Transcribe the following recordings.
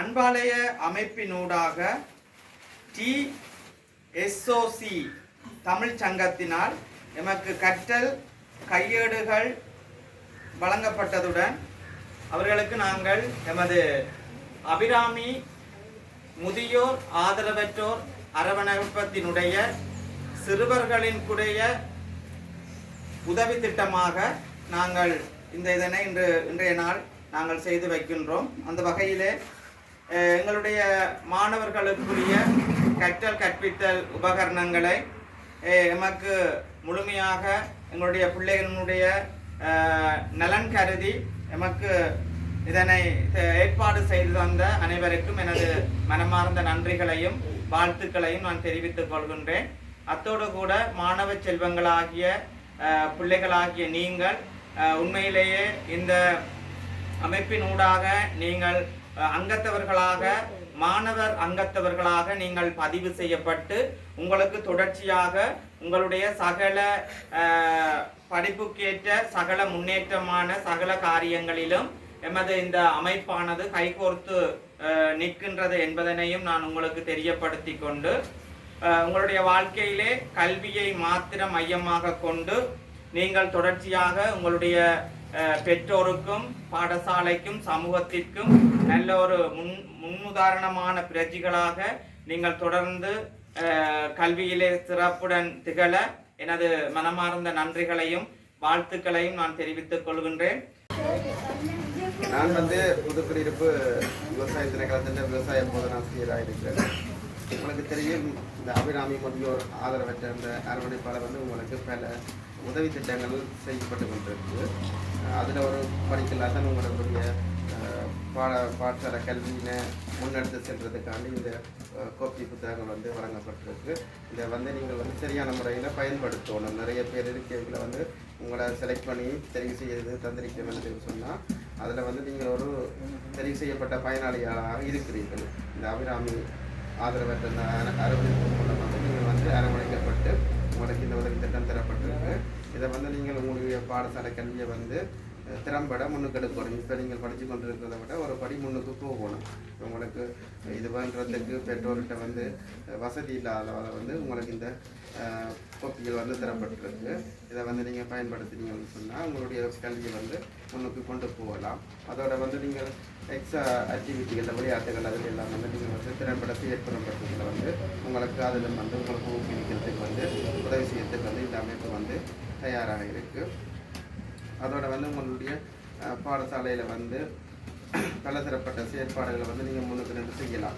Anbalaya அமைப்பினூடாக TSOC Tamil சங்கத்தினால் எமக்கு கற்றல் கையேடுகள் வழங்கப்பட்டதுடன் அவர்களுக்கு நாங்கள் எமது அபிராமி முதியோர் ஆதரவற்றோர் அரவணைப்பத்தினுடைய சிறுவர்களின் கூடிய உதவி திட்டமாக நாங்கள் இதனை இன்றைய நாள் நாங்கள் செய்து வைக்கின்றோம். அந்த வகையிலே எங்களுடைய மாணவர்களுக்குரிய கற்றல் கற்பித்தல் உபகரணங்களை எமக்கு முழுமையாக எங்களுடைய பிள்ளைகளுடைய நலன் கருதி எமக்கு இதனை ஏற்பாடு செய்து தந்த அனைவருக்கும் எனது மனமார்ந்த நன்றிகளையும் வாழ்த்துக்களையும் நான் தெரிவித்துக் கொள்கின்றேன். அத்தோடு கூட மாணவ செல்வங்களாகிய பிள்ளைகளாகிய நீங்கள் உண்மையிலேயே இந்த அமைப்பினூடாக நீங்கள் அங்கத்தவர்களாக மாணவர் அங்கத்தவர்களாக நீங்கள் பதிவு செய்யப்பட்டு உங்களுக்கு தொடர்ச்சியாக உங்களுடைய சகல படிப்புக்கேற்ற சகல முன்னேற்றமான சகல காரியங்களிலும் எமது இந்த அமைப்பானது கைகோர்த்து நிற்கின்றது என்பதனையும் நான் உங்களுக்கு தெரியப்படுத்தி கொண்டு உங்களுடைய வாழ்க்கையிலே கல்வியை மாத்திரம் மையமாக கொண்டு நீங்கள் தொடர்ச்சியாக உங்களுடைய பெற்றோருக்கும் பாடசாலைக்கும் சமூகத்திற்கும் நல்ல ஒரு முன்னுதாரணமான பிரஜைகளாக நீங்கள் தொடர்ந்து கல்வியிலே சிறப்புடன் திகழ எனது மனமார்ந்த நன்றிகளையும் வாழ்த்துக்களையும் நான் தெரிவித்துக் கொள்கின்றேன். நான் புதுக்குடியிருப்பு விவசாய திணைக்களத்தின் விவசாய போதனாசிரியராக இருக்கிறேன். உங்களுக்கு தெரியும், இந்த அபிராமி முதியோர் ஆதரவற்ற அந்த அரவணைப்பாளர் உங்களுக்கு பல உதவி திட்டங்கள் செய்யப்பட்டு கொண்டிருக்கு. அதில் ஒரு படிக்கலாக உங்களுடைய பாடசாலை கல்வியினை முன்னெடுத்து செல்றதுக்காண்டி இந்த கோப்பி புத்தகங்கள் வழங்கப்பட்டிருக்கு. இதை நீங்கள் சரியான முறையில் பயன்படுத்தணும். நிறைய பேர் இருக்கைகளை உங்களை செலக்ட் பண்ணி தெரிவு செய்யறது தந்திரிக்க வேண்டும் சொன்னால் அதில் நீங்கள் ஒரு தெரிவு செய்யப்பட்ட பயனாளிகளாக இருக்கிறீர்கள். இந்த அபிராமி ஆதரவற்ற அந்த அரவணைப்பு மூலம் நீங்கள் அரவணைக்கப்பட்டு உங்களுக்கு இந்த உதவி திட்டம் தரப்பட்டிருக்கு. இதை நீங்கள் உங்களுடைய பாடசாலை கல்வியை திறம்பட முன்னுக்கு எடுக்கணும். இப்போ நீங்கள் படித்து கொண்டிருக்கிறத விட ஒரு படி முன்னுக்கு போகணும். உங்களுக்கு இது பண்ணுறதுக்கு பெற்றோர்கிட்ட வசதி இல்லாதவரை உங்களுக்கு இந்த கோப்பிகள் தரப்பட்டிருக்கு. இதை நீங்கள் பயன்படுத்தினீங்கன்னு சொன்னால் உங்களுடைய கல்வியை முன்னுக்கு கொண்டு போகலாம். அதோட நீங்கள் எக்ஸ்ட்ரா ஆக்டிவிட்டிகளில் விளையாட்டுகள் அதில் எல்லாம் நீங்கள் திறம்படத்தை ஏற்படுறதுல உங்களுக்கு அதில் உங்களுக்கு ஊக்குவிக்கிறதுக்கு உதவி செய்யறதுக்கு இந்த அமைப்பு தயாராக இருக்குது. அதோட உங்களுடைய பாடசாலையில் பலதரப்பட்ட செயற்பாடுகளை நீங்கள் முன்னுக்கு நின்று செய்யலாம்.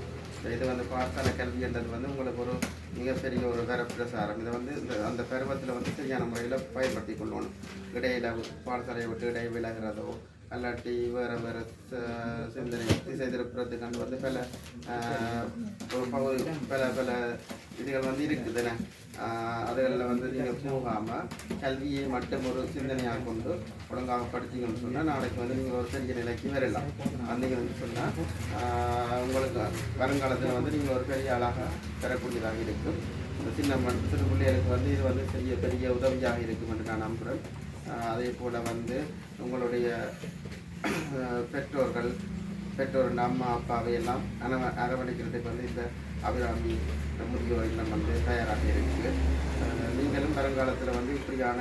இது பாடசாலை கல்வின்றது உங்களுக்கு ஒரு மிகப்பெரிய ஒரு வரப்பிரசாரம். இதை இந்த அந்த பருவத்தில் சரியான முறையில் பயன்படுத்தி கொள்ளணும். இடையில பாடசாலையை விட்டு இடை விலகிறதோ அல்லாட்டி வேறு வேறு சிந்தனை திசை திருப்புறதுக்கான பல பல இதுகள் இருக்குதுன்னு அதுகளில் நீங்கள் போகாமல் கல்வியை மட்டும் ஒரு சிந்தனையாக கொண்டு ஒழுங்காக படித்தீங்கன்னு சொன்னால் நாளைக்கு நீங்கள் ஒரு பெரிய நிலைக்கு வரலாம். வந்தீங்கன்னு சொன்னால் உங்களுக்கு வருங்காலத்தில் நீங்கள் ஒரு பெரிய ஆளாக பெறக்கூடியதாக இருக்கும். இந்த சிறு பிள்ளைகளுக்கு இது பெரிய பெரிய உதவியாக இருக்கும் என்று நான் நம்புகிறேன். அதே போல் உங்களுடைய பெற்றோர் அம்மா அப்பாவை எல்லாம் அரவணைக்கிறதுக்கு இந்த அபிராமி முதியோர் இல்லம் தயாராக இருக்குது. நீங்களும் வருங்காலத்தில் இப்படியான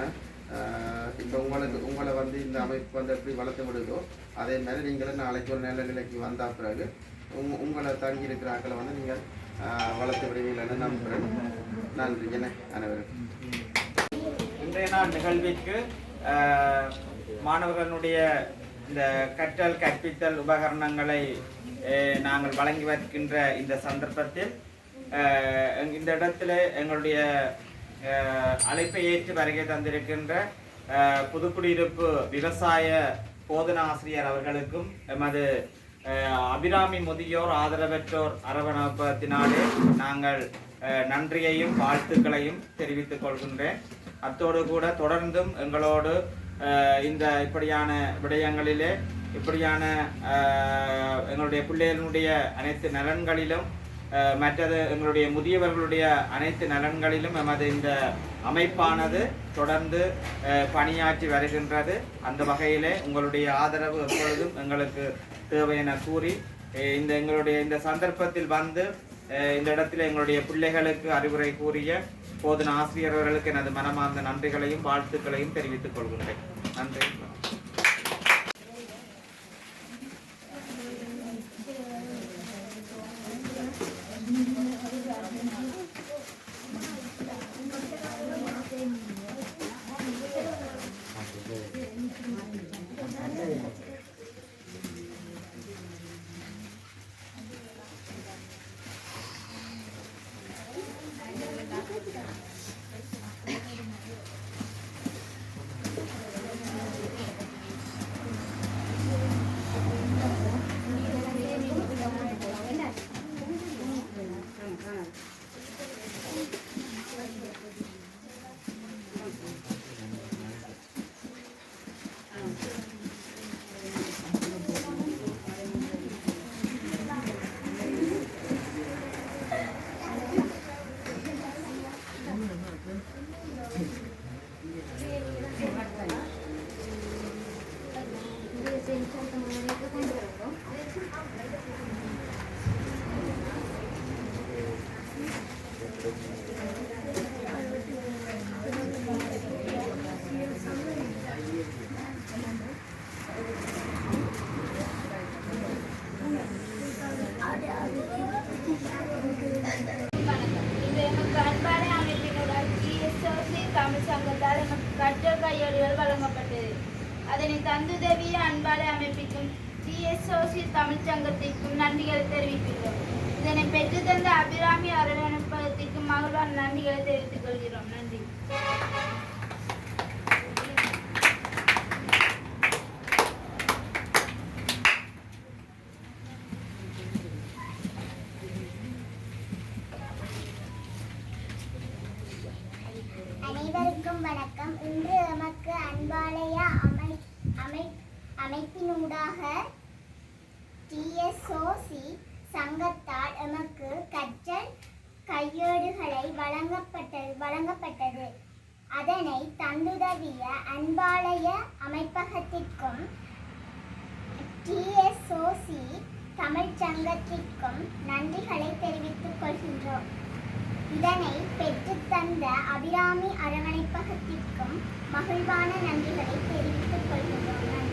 இப்போ உங்களை இந்த அமைப்பு எப்படி வளர்த்து விடுதோ அதே மாதிரி நீங்களும் நாளைக்கு ஒரு நல்ல நிலைக்கு வந்த பிறகு உங்களை தங்கி இருக்கிற ஆக்களை நீங்கள் வளர்த்து விடுவீங்கன்னு நம்புகிறேன். நன்றி அனைவருக்கும். இன்றைய நாள் நிகழ்விற்கு மாணவர்களுடைய இந்த கற்றல் கற்பித்தல் உபகரணங்களை நாங்கள் வழங்கி வருகின்ற இந்த சந்தர்ப்பத்தில் இந்த இடத்துல எங்களுடைய அழைப்பை ஏற்று வருகை தந்திருக்கின்ற புதுக்குடியிருப்பு விவசாய போதனா ஆசிரியர் அவர்களுக்கும் எமது அபிராமி முதியோர் ஆதரவற்றோர் அரவணைப்பத்தினாலே நாங்கள் நன்றியையும் வாழ்த்துக்களையும் தெரிவித்துக் கொள்கின்றேன். அத்தோடு கூட தொடர்ந்தும் எங்களோடு இந்த இப்படியான விடயங்களிலே இப்படியான எங்களுடைய பிள்ளைகளுடைய அனைத்து நலன்களிலும் மற்றது எங்களுடைய முதியவர்களுடைய அனைத்து நலன்களிலும் எமது இந்த அமைப்பானது தொடர்ந்து பணியாற்றி வருகின்றது. அந்த வகையிலே உங்களுடைய ஆதரவு எப்பொழுதும் எங்களுக்கு தேவை என கூறி இந்த எங்களுடைய இந்த சந்தர்ப்பத்தில் வந்து இந்த இடத்துல எங்களுடைய பிள்ளைகளுக்கு அறிவுரை கூறிய போதன ஆசிரியர்களுக்கு எனது மனமார்ந்த நன்றிகளையும் வாழ்த்துக்களையும் தெரிவித்துக் கொள்கின்றேன். நன்றி. தமிழ் சங்கத்தால் எமக்கு கற்றல் கையேடுகள் வழங்கப்பட்டது. அதனை தந்துதவிய அன்பாலை அமைப்பிற்கும் TSOC தமிழ் சங்கத்திற்கும் நன்றிகளை தெரிவிக்கின்றோம். இதனை பெற்றுத்தந்த அபிராமி அரவணைப்பகத்திற்கும் மகிழ்வான நன்றிகளை தெரிவித்துக் கொள்கிறோம். நன்றி. அனைவருக்கும் வணக்கம். இன்று எமக்கு அன்பாலய அமைப்பினூடாக TSOC சங்கத்தால் எமக்கு கற்றல் கையேடுகளை வழங்கப்பட்டது. அதனை தந்துதவிய அன்பாலய அமைப்பகத்திற்கும் TSOC தமிழ் சங்கத்திற்கும் நன்றிகளை தெரிவித்துக் கொள்கின்றோம். இதனை பெற்றுத்தந்த அபிராமி அரவணைப்பகத்திற்கும் மகிழ்வான நன்றிகளை தெரிவித்துக் கொள்கின்றோம்.